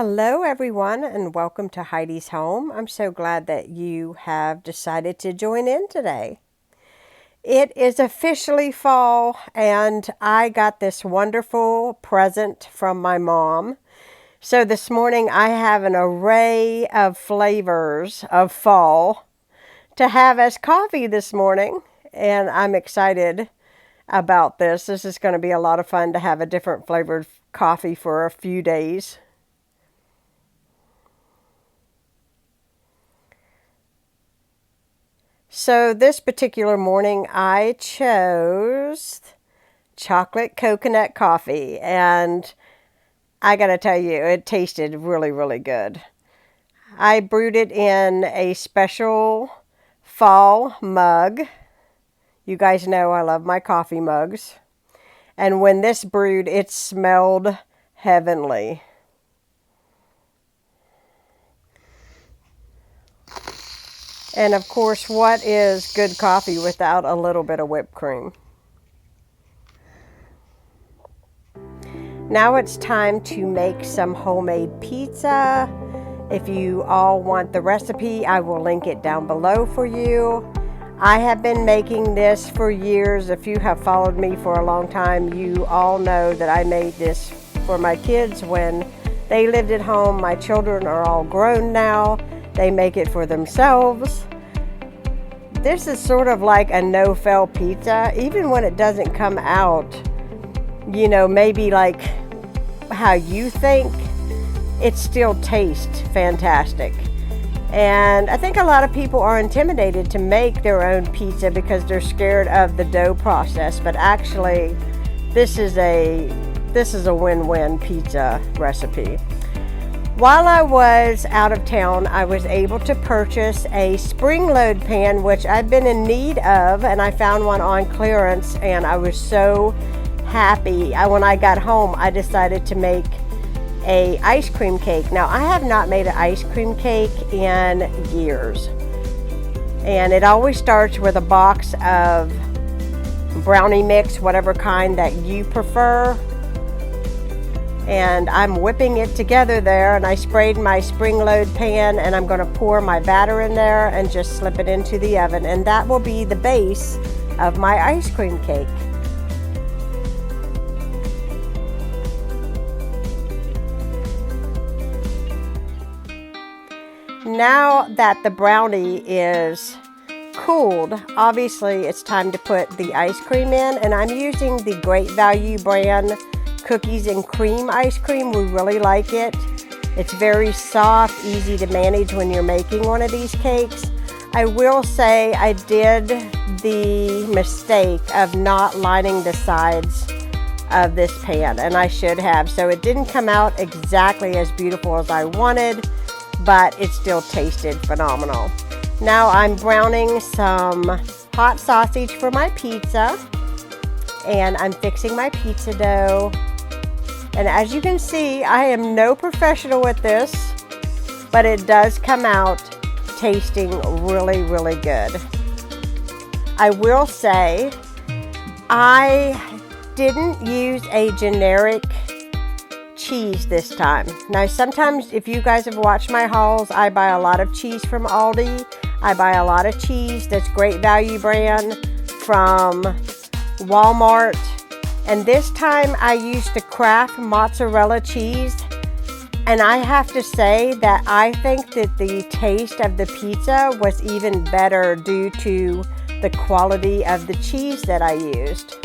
Hello everyone and welcome to Heidi's Home. I'm so glad that you have decided to join in today. It is officially fall and I got this wonderful present from my mom. So this morning I have an array of flavors of fall to have as coffee this morning, and I'm excited about this. This is going to be a lot of fun to have a different flavored coffee for a few days. So this particular morning I chose chocolate coconut coffee, and I gotta tell you, it tasted really, really good. I brewed it in a special fall mug. You guys know I love my coffee mugs. And when this brewed, it smelled heavenly. And of course, what is good coffee without a little bit of whipped cream? Now it's time to make some homemade pizza. If you all want the recipe, I will link it down below for you. I have been making this for years. If you have followed me for a long time, you all know that I made this for my kids when they lived at home. My children are all grown now. They make it for themselves. This is sort of like a no-fail pizza. Even when it doesn't come out, maybe like how you think, it still tastes fantastic. And I think a lot of people are intimidated to make their own pizza because they're scared of the dough process. But actually, this is a win-win pizza recipe. While I was out of town, I was able to purchase a spring-load pan, which I've been in need of, and I found one on clearance, and I was so happy. When I got home, I decided to make a ice cream cake. Now, I have not made an ice cream cake in years, and it always starts with a box of brownie mix, whatever kind that you prefer. And I'm whipping it together there, and I sprayed my spring-load pan, and I'm going to pour my batter in there and just slip it into the oven, and that will be the base of my ice cream cake. Now that the brownie is cooled, obviously it's time to put the ice cream in, and I'm using the Great Value brand cookies and cream ice cream. We really like it. It's very soft, easy to manage when you're making one of these cakes. I will say I did the mistake of not lining the sides of this pan, and I should have. So it didn't come out exactly as beautiful as I wanted, but it still tasted phenomenal. Now I'm browning some hot sausage for my pizza, and I'm fixing my pizza dough. And as you can see, I am no professional with this, but it does come out tasting really, really good. I will say I didn't use a generic cheese this time. Now, sometimes if you guys have watched my hauls, I buy a lot of cheese from Aldi. I buy a lot of cheese that's Great Value brand from Walmart. And this time I used the Kraft mozzarella cheese. And I have to say that I think that the taste of the pizza was even better due to the quality of the cheese that I used.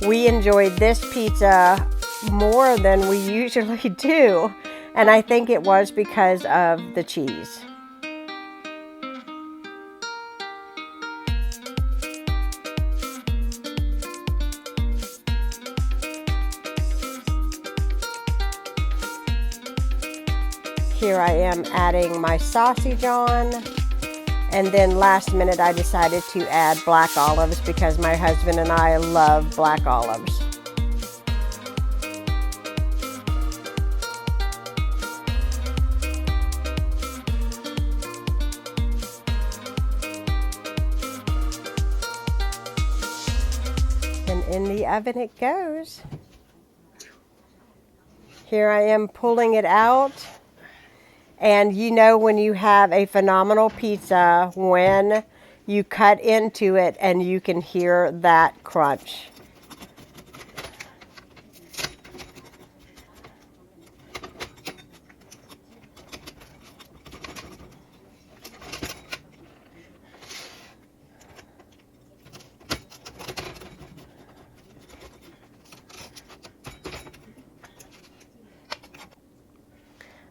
We enjoyed this pizza more than we usually do, and I think it was because of the cheese. Here I am adding my sausage on, and then last minute I decided to add black olives because my husband and I love black olives. And in the oven it goes. Here I am pulling it out. And you know when you have a phenomenal pizza when you cut into it and you can hear that crunch.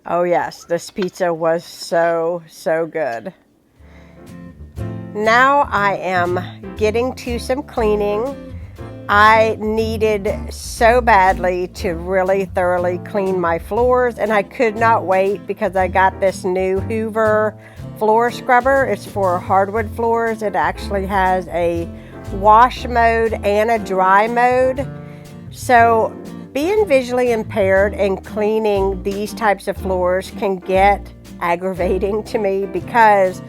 Oh yes, this pizza was so good. Now I am getting to some cleaning. I needed so badly to really thoroughly clean my floors, and I could not wait because I got this new Hoover floor scrubber. It's for hardwood floors. It actually has a wash mode and a dry mode. So being visually impaired and cleaning these types of floors can get aggravating to me because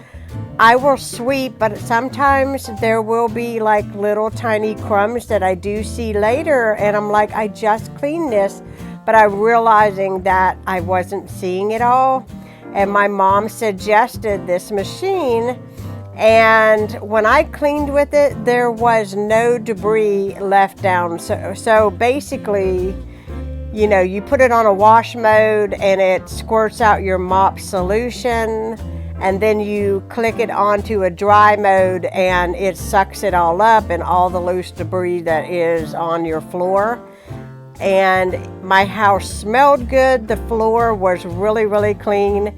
I will sweep, but sometimes there will be like little tiny crumbs that I do see later, and I'm like, I just cleaned this, but I'm realizing that I wasn't seeing it all. And my mom suggested this machine, and when I cleaned with it, there was no debris left down. So basically, you know, you put it on a wash mode and it squirts out your mop solution, and then you click it onto a dry mode and it sucks it all up and all the loose debris that is on your floor. And my house smelled good. The floor was really clean.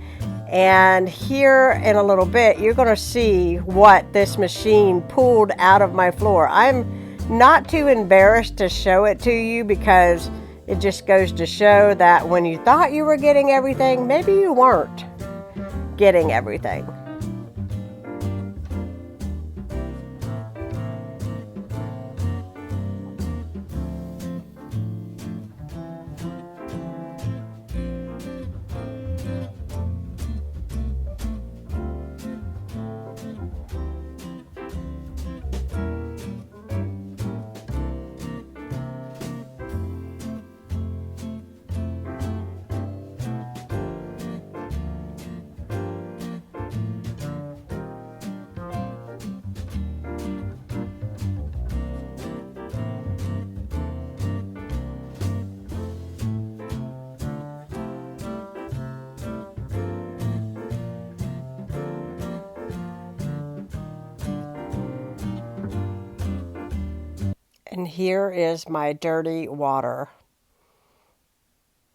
And here in a little bit, you're going to see what this machine pulled out of my floor. I'm not too embarrassed to show it to you because it just goes to show that when you thought you were getting everything, maybe you weren't getting everything. And here is my dirty water.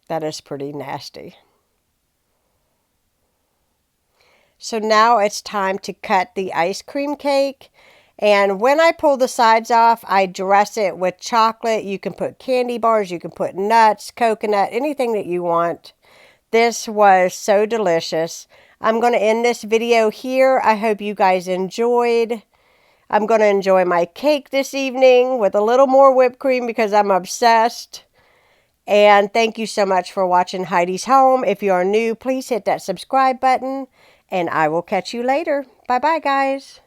That is pretty nasty. So now it's time to cut the ice cream cake. And when I pull the sides off, I dress it with chocolate. You can put candy bars, you can put nuts, coconut, anything that you want. This was so delicious. I'm going to end this video here. I hope you guys enjoyed. I'm going to enjoy my cake this evening with a little more whipped cream because I'm obsessed. And thank you so much for watching Heidi's Home. If you are new, please hit that subscribe button. And I will catch you later. Bye-bye, guys.